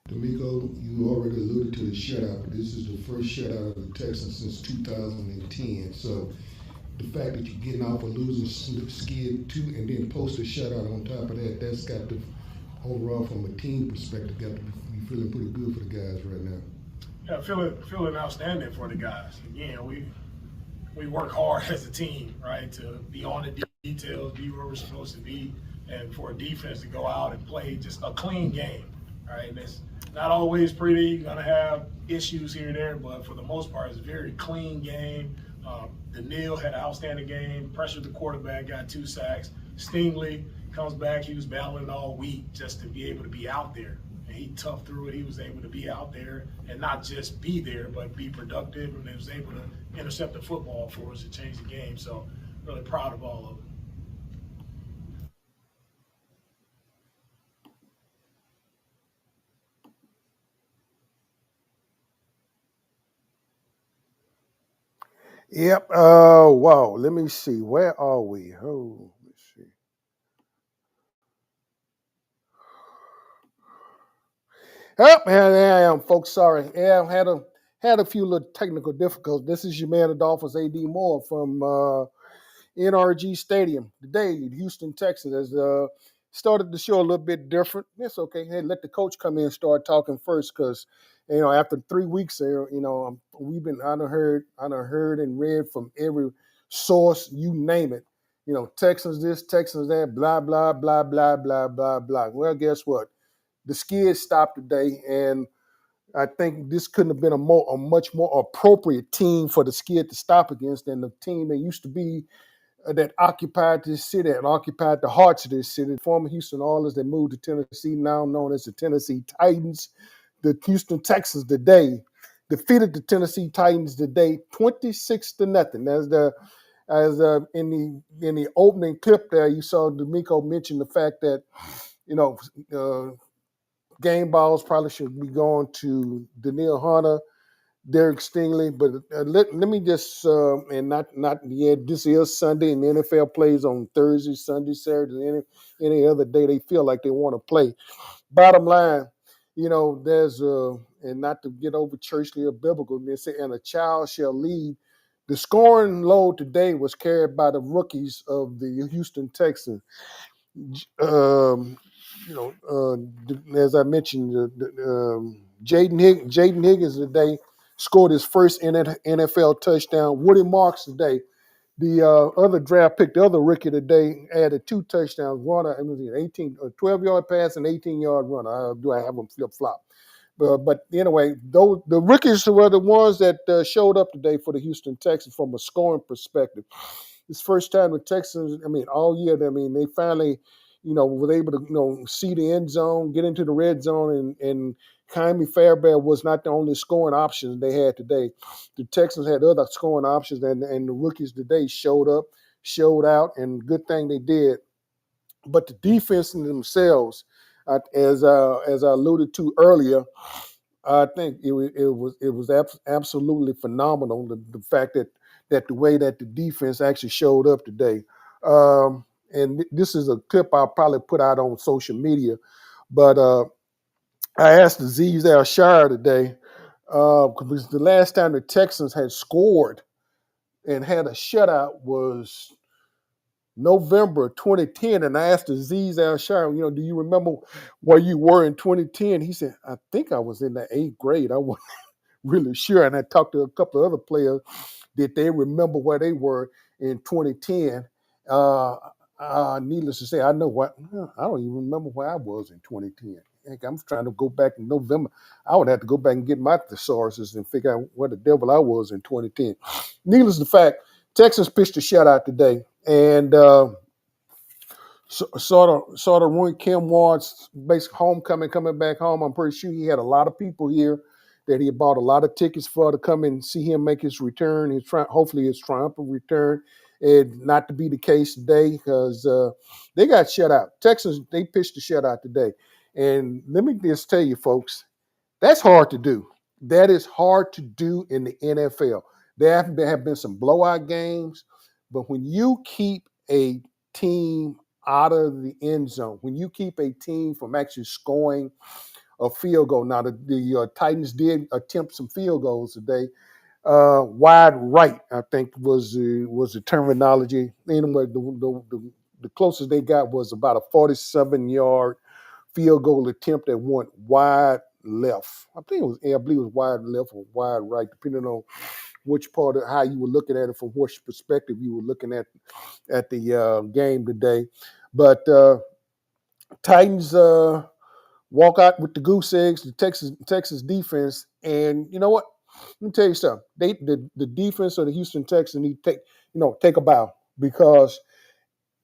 D'Amico, you already alluded to the shutout, but this is the first shutout of the Texans since 2010. So the fact that you're getting off a losing skid too, and then post a shutout on top of that, that's got to overall from a team perspective, got to be feeling pretty good for the guys right now. Yeah, feeling outstanding for the guys. Again, we work hard as a team, right, to be on the details, be where we're supposed to be, and for a defense to go out and play just a clean game, right? And it's not always pretty. You're gonna have issues here and there, but for the most part, it's a very clean game. Daniil had an outstanding game, pressured the quarterback, got 2 sacks. Stingley comes back. He was battling all week just to be able to be out there. And he toughed through it. He was able to be out there and not just be there, but be productive. And he was able to intercept the football for us to change the game. So really proud of all of them. Yep. Wow. Let me see. Where are we? Oh, let's see. Oh, there I am, folks. Sorry. Yeah, I had a few little technical difficulties. This is your man, the Dolphins, AD Moore from NRG Stadium today. The Houston Texans has started the show a little bit different. It's okay. Hey, let the coach come in and start talking first, because after 3 weeks there, I done heard and read from every source, you name it. Texans this, Texans that, blah blah blah blah blah blah blah. Well, guess what? The skid stopped today, and I think this couldn't have been a much more appropriate team for the skid to stop against than the team that used to be that occupied this city and occupied the hearts of this city. Former Houston Oilers that moved to Tennessee, now known as the Tennessee Titans. The Houston Texans today defeated the Tennessee Titans today 26-0. In the opening clip there, you saw D'Amico mention the fact that you know uh, game balls probably should be going to Daniil Hunter, Derek Stingley, but let me just and not yeah. This is Sunday, and the NFL plays on Thursday, Sunday, Saturday, any other day they feel like they want to play. Bottom line, there's and not to get over churchly or biblical, they say, and a child shall lead. The scoring load today was carried by the rookies of the Houston Texans. Um, as I mentioned, Jaden Higgins today scored his first NFL touchdown. Woody Marks today, the other draft pick, the other rookie today, added 2 touchdowns. One, 12-yard pass and 18-yard run. Do I have them flip-flop? But anyway, the rookies were the ones that showed up today for the Houston Texans from a scoring perspective. It's first time the Texans, all year, they finally, was able to, see the end zone, get into the red zone, and Jaime Fairbairn was not the only scoring options they had today. The Texans had other scoring options, and the rookies today showed up, showed out, and good thing they did. But the defense in themselves, as I alluded to earlier, I think it was absolutely phenomenal. The fact that the way that the defense actually showed up today, and this is a clip I'll probably put out on social media. But I asked Aziz Al-Shire today because the last time the Texans had scored and had a shutout was November 2010, and I asked Aziz Al-Shire, do you remember where you were in 2010? He said, I think I was in the 8th grade. I wasn't really sure. And I talked to a couple of other players that they remember where they were in 2010. Needless to say, I know what, I don't even remember where I was in 2010. I'm trying to go back in November. I would have to go back and get my thesauruses and figure out where the devil I was in 2010. Needless to fact, Texas pitched a shutout today, and sort of ruined Kim Ward's basic homecoming, coming back home. I'm pretty sure he had a lot of people here that he had bought a lot of tickets for to come and see him make his return. Hopefully his triumphant return. And not to be the case today because they got shut out. Texans, they pitched a shutout today. And let me just tell you, folks, that's hard to do. That is hard to do in the NFL. There have been some blowout games, but when you keep a team out of the end zone, when you keep a team from actually scoring a field goal. Now the Titans did attempt some field goals today. Wide right, I think was the terminology. Anyway, the closest they got was about a 47-yard field goal attempt that went wide left. I believe it was wide left or wide right, depending on which part of how you were looking at it, from which perspective you were looking at the game today. But Titans walk out with the goose eggs, the Texas defense, and you know what? Let me tell you something. The defense of the Houston Texans need to take a bow, because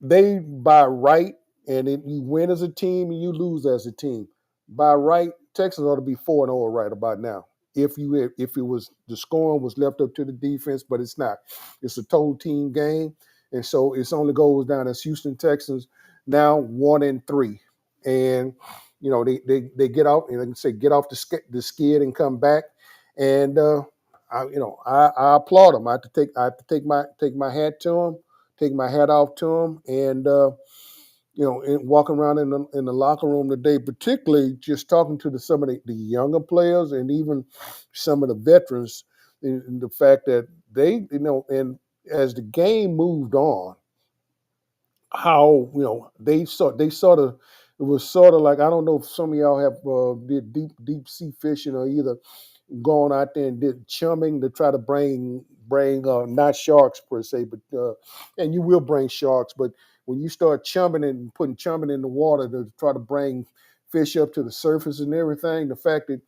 they by right, and you win as a team and you lose as a team. By right, Texas ought to be 4-0 right about now. If it was the scoring was left up to the defense, but it's not. It's a total team game, and so it only goes down as Houston Texans now 1-3, and they get out and get off the skid and come back, and I applaud them. I have to take my hat to them, take my hat off to them, and and walking around in the locker room today, particularly just talking to some of the younger players and even some of the veterans, in the fact that they, and as the game moved on, how they sort of, it was sort of like, I don't know if some of y'all have did deep sea fishing, or either gone out there and did chumming to try to bring not sharks per se, but and you will bring sharks, but when you start chumming and putting chumming in the water to try to bring fish up to the surface and everything, the fact that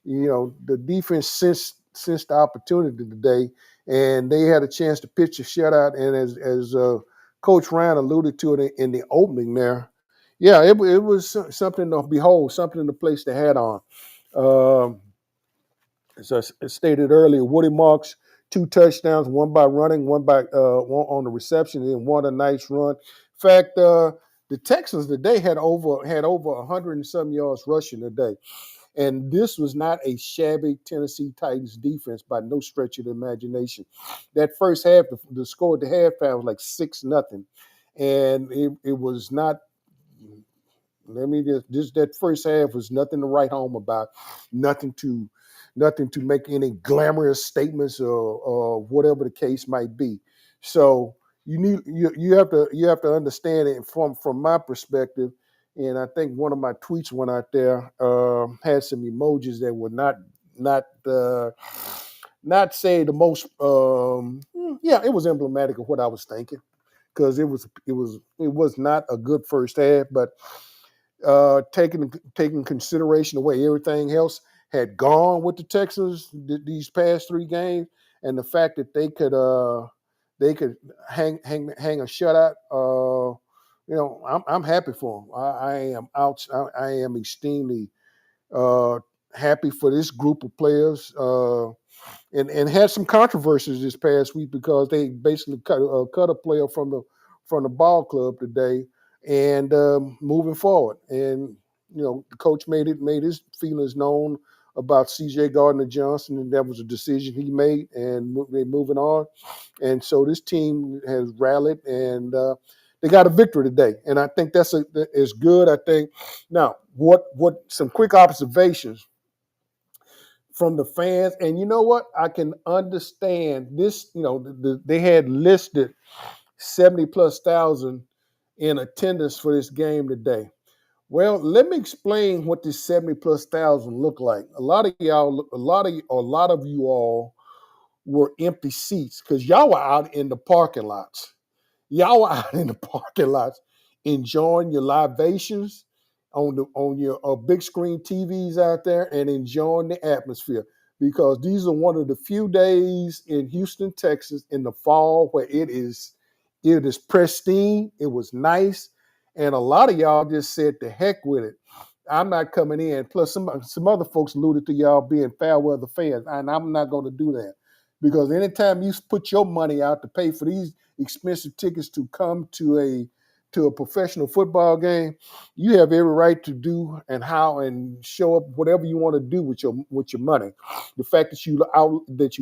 the defense sensed the opportunity today, and they had a chance to pitch a shutout, and as Coach Ryan alluded to it in the opening there, yeah, it was something to behold, something to place the hat on. As I stated earlier, Woody Marks, 2 touchdowns, one by running, one on the reception, and one a nice run. In fact, the Texans today had over 100 and some yards rushing today. And this was not a shabby Tennessee Titans defense by no stretch of the imagination. That first half, the score at the halftime was like 6-0. And it was not, let me just that first half was nothing to write home about, nothing to make any glamorous statements or whatever the case might be. So you have to understand it from my perspective. And I think one of my tweets went out there, had some emojis that were not say the most. It was emblematic of what I was thinking, because it was not a good first half, but taking consideration the way everything else had gone with the Texans these past 3 games, and the fact that they could hang a shutout. I'm happy for them. I am extremely happy for this group of players, and had some controversies this past week, because they basically cut a player from the ball club today, and moving forward. And the coach made his feelings known about C.J. Gardner-Johnson, and that was a decision he made, and they're moving on. And so this team has rallied, and they got a victory today, and I think that is good. I think now what some quick observations from the fans, and you know what, I can understand this. They had listed 70,000+ in attendance for this game today. Well, let me explain what this 70,000+ look like. A lot of you all were empty seats, because y'all were out in the parking lots. Y'all were out in the parking lots enjoying your libations on your big screen TVs out there, and enjoying the atmosphere, because these are one of the few days in Houston, Texas in the fall where it is pristine. It was nice. And a lot of y'all just said, the heck with it, I'm not coming in. Plus, some other folks alluded to y'all being fair weather fans, and I'm not going to do that, because anytime you put your money out to pay for these expensive tickets to come to a professional football game, you have every right to do and show up whatever you want to do with your money. The fact that you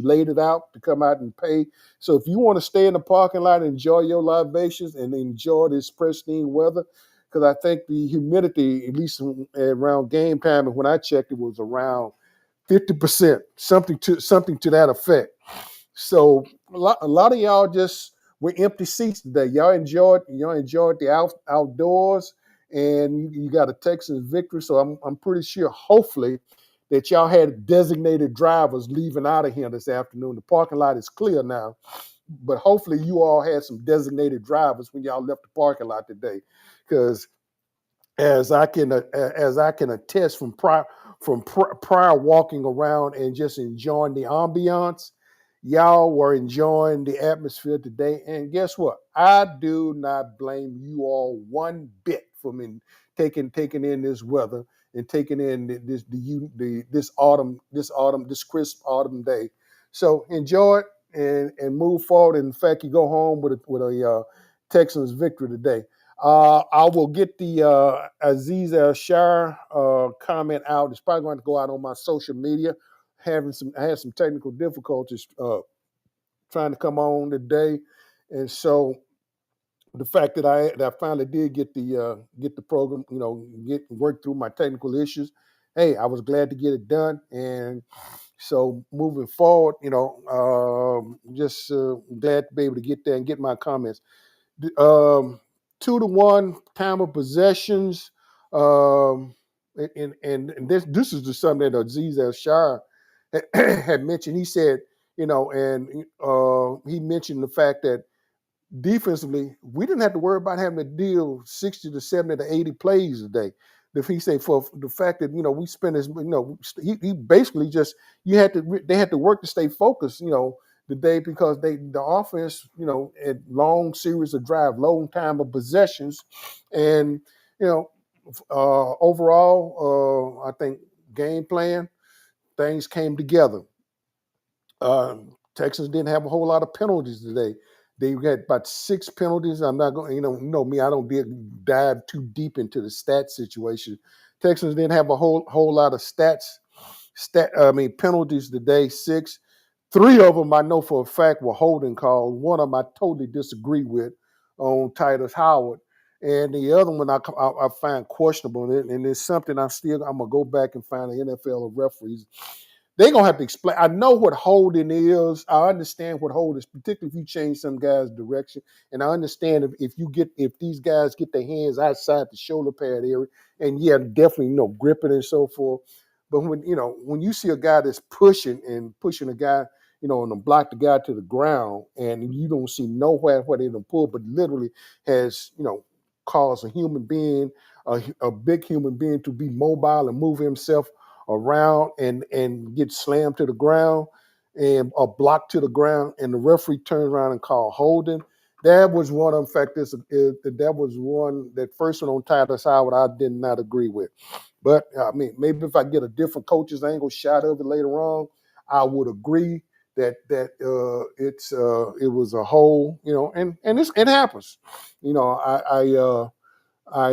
laid it out to come out and pay. So if you want to stay in the parking lot and enjoy your libations and enjoy this pristine weather, because I think the humidity, at least around game time, and when I checked, it was around 50%, something to that effect. So a lot of y'all just were empty seats today. Y'all enjoyed the outdoors, and you got a Texans victory. So I'm pretty sure, hopefully, that y'all had designated drivers leaving out of here this afternoon. The parking lot is clear now, but hopefully you all had some designated drivers when y'all left the parking lot today, because as I can attest from prior walking around and just enjoying the ambiance, y'all were enjoying the atmosphere today. And guess what? I do not blame you all one bit for me taking in this weather and taking in this crisp autumn day. So enjoy it and move forward. In fact, you go home with a Texans victory today. I will get the Aziz Al-Shar comment out. It's probably going to go out on my social media. I had some technical difficulties trying to come on today, and so the fact that I finally did get the program, get work through my technical issues. Hey, I was glad to get it done, and so moving forward, just glad to be able to get there and get my comments. 2-1 time of possessions. And this is just something that Aziz Al-Shar had mentioned. He said, he mentioned the fact that defensively, we didn't have to worry about having to deal 60 to 70 to 80 plays a day. If he say for the fact that we spent he basically just they had to work to stay focused today, because the offense had long series of drive, long time of possessions, and overall I think game plan things came together. Texans didn't have a whole lot of penalties today. They had about 6 penalties. I'm not going, know me, I don't dive too deep into the stat situation. Texans didn't have a whole lot of penalties today. 6. 3 of them I know for a fact were holding calls. One of them I totally disagree with on Titus Howard. And the other one I find questionable. And it's something I'm going to go back and find the NFL referees. They're going to have to explain. I know what holding is. I understand what holding is, particularly if you change some guy's direction. And I understand if these guys get their hands outside the shoulder pad area, and definitely, gripping and so forth. But when you see a guy that's pushing a guy, and block the guy to the ground, and you don't see nowhere where they don't pull, but literally has, caused a human being, a big human being, to be mobile and move himself around and get slammed to the ground and a block to the ground, and the referee turned around and called holding. That was one. In fact, that was one. That first one on Titus Howard, I did not agree with. But maybe if I get a different coach's angle shot of it later on, I would agree that it was a hold. And it happens. I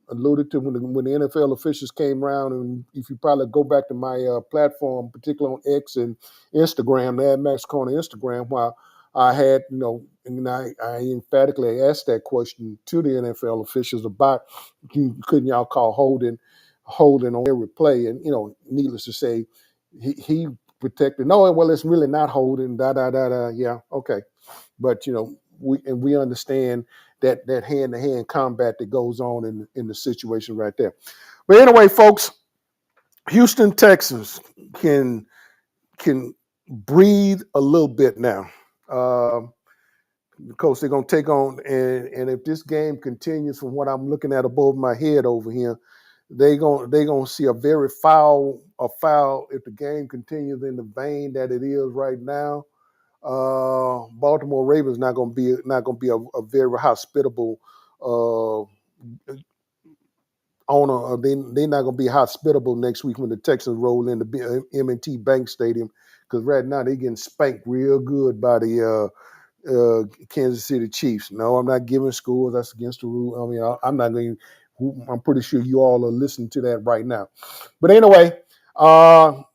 alluded to when the NFL officials came around, and if you probably go back to my platform, particularly on X and Instagram, the Max Corner Instagram, while I had, and I emphatically asked that question to the NFL officials about couldn't y'all call holding on every play, and needless to say, he protected. No, well, it's really not holding. Yeah, okay, but we understand that hand-to-hand combat that goes on in the situation right there. But anyway, folks, Houston Texans can breathe a little bit now. Because they're going to take on, and if this game continues from what I'm looking at above my head over here, they're going to see a very foul if the game continues in the vein that it is right now. Baltimore Ravens not going to be a very hospitable owner. They're not going to be hospitable next week when the Texans roll into M&T Bank Stadium, because right now they're getting spanked real good by the Kansas City Chiefs. No, I'm not giving scores. That's against the rule. I mean, I'm not going. I'm pretty sure you all are listening to that right now. But anyway,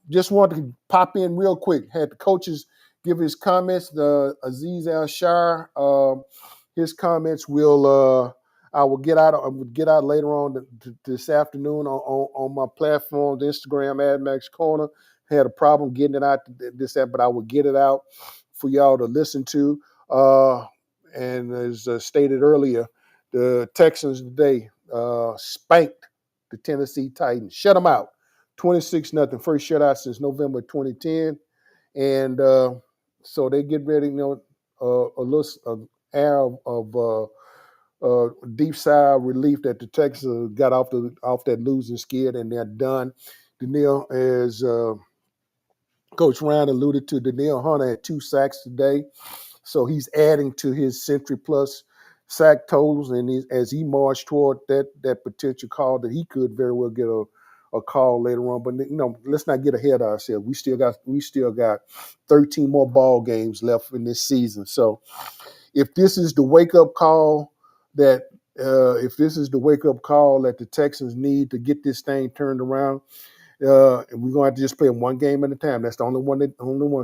just wanted to pop in real quick. Had the coaches give his comments. Aziz Al-Shar, his comments will. I will get out. I would get out later on this afternoon on my platforms, Instagram, AdMax Corner. Had a problem getting it out but I would get it out for y'all to listen to. And as stated earlier, the Texans today spanked the Tennessee Titans, shut them out, 26-0, first shutout since November 2010, and so they get ready. A little air of deep sigh of relief that the Texans got off that losing skid and they're done. Danielle, as Coach Ryan alluded to, Danielle Hunter had 2 sacks today, so he's adding to his century plus sack totals, and as he marched toward that potential call that he could very well get a call later on. But let's not get ahead of ourselves. We still got 13 more ball games left in this season. So if this is the wake up call that the Texans need to get this thing turned around, we're going to have to just play them one game at a time. That's the only one.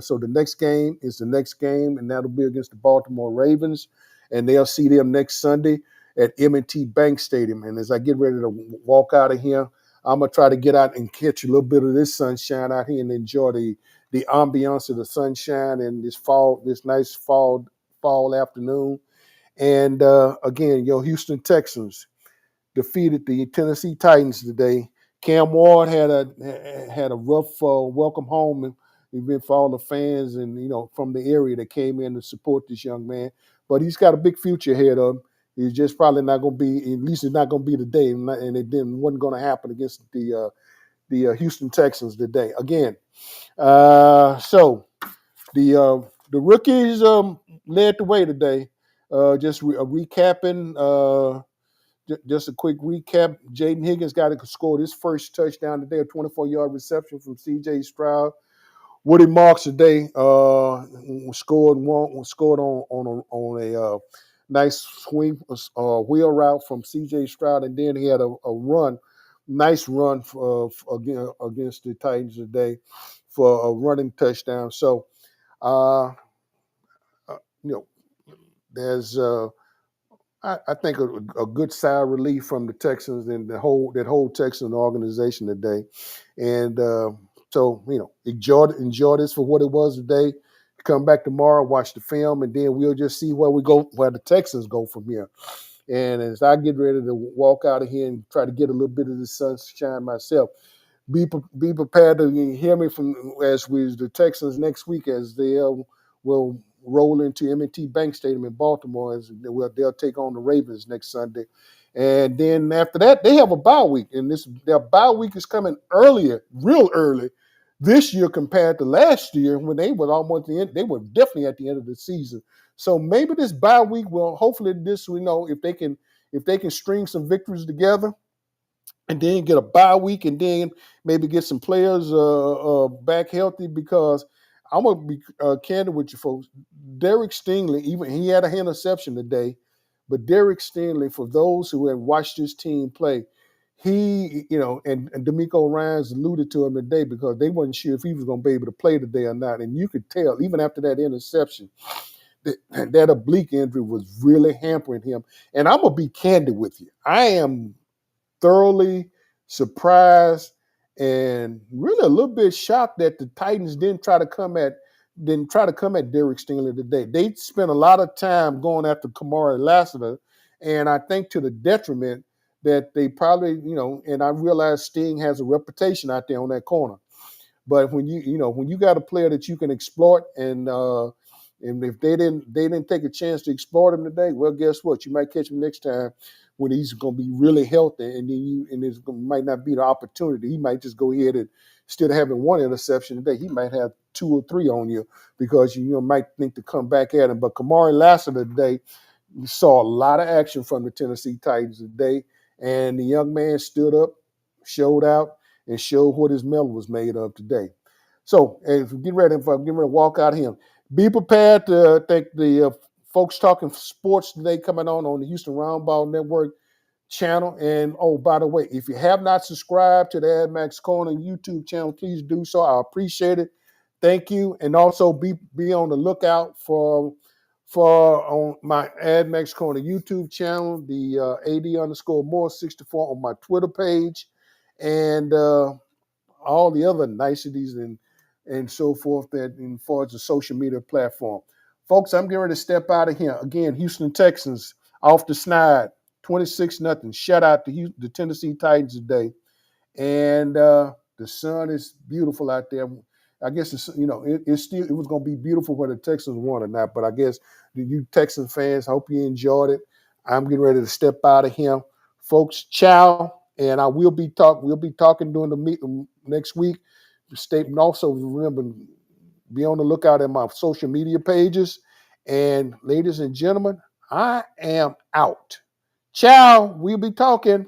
So the next game is the next game, and that'll be against the Baltimore Ravens, and they'll see them next Sunday at M&T Bank Stadium. And as I get ready to walk out of here, I'm gonna try to get out and catch a little bit of this sunshine out here and enjoy the ambiance of the sunshine and this nice fall afternoon. And again, your Houston Texans defeated the Tennessee Titans today. Cam Ward had a rough welcome home event for all the fans and from the area that came in to support this young man. But he's got a big future ahead of him. He's just probably not going to be. At least it's not going to be today, and it wasn't going to happen against the Houston Texans today. Again, so the rookies led the way today. Just recapping. Just a quick recap. Jaden Higgins scored his first touchdown today, a 24-yard reception from C.J. Stroud. Woody Marks today scored on a nice swing wheel route from C.J. Stroud, and then he had a nice run against the Titans today for a running touchdown. So, there's I think a good sigh of relief from the Texans and that whole Texan organization today, and so enjoy this for what it was today. Come back tomorrow, watch the film, and then we'll just see where the Texans go from here. And as I get ready to walk out of here and try to get a little bit of the sunshine myself, be prepared to hear me the Texans next week as they will roll into M&T Bank Stadium in Baltimore, as they'll take on the Ravens next Sunday. And then after that, they have a bye week, and their bye week is coming real early this year compared to last year when they were almost the end. They were definitely at the end of the season. So maybe this bye week will hopefully if they can string some victories together and then get a bye week and then maybe get some players back healthy, because I'm going to be candid with you folks. Derek Stingley, even he had a interception today, but Derek Stingley, for those who have watched this team play, he, and D'Amico Ryans alluded to him today because they wasn't sure if he was going to be able to play today or not. And you could tell, even after that interception, that oblique injury was really hampering him. And I'm going to be candid with you. I am thoroughly surprised and really a little bit shocked that the Titans didn't try to come at Derek Stingley today. They spent a lot of time going after Kamari Lassiter, and I think to the detriment that they probably, and I realize Sting has a reputation out there on that corner. But when you got a player that you can exploit, and if they didn't take a chance to exploit him today, well, guess what? You might catch him next time when he's going to be really healthy, and then might not be the opportunity. He might just go ahead and, instead of having one interception today, he might have 2 or 3 on you because you might think to come back at him. But Kamari Lassiter today, we saw a lot of action from the Tennessee Titans today, and the young man stood up, showed out, and showed what his metal was made of today. So, if we get ready to walk out of here, be prepared to thank the folks talking sports today coming on the Houston Roundball Network channel. And by the way, if you have not subscribed to the AdMax Corner YouTube channel, please do so. I appreciate it. Thank you. And also be on the lookout for for on my AdMax Corner YouTube channel, the AD_more64 on my Twitter page, and all the other niceties and so forth that in far as the social media platform. Folks, I'm getting ready to step out of here. Again, Houston Texans off the snide, 26-0. Shout out to the Tennessee Titans today. And the sun is beautiful out there. I guess it's it was going to be beautiful whether the Texans won or not. But I guess you Texan fans, I hope you enjoyed it. I'm getting ready to step out of here, folks. Ciao, and I will be talking during the meeting next week. And also remember, be on the lookout at my social media pages. And ladies and gentlemen, I am out. Ciao. We'll be talking.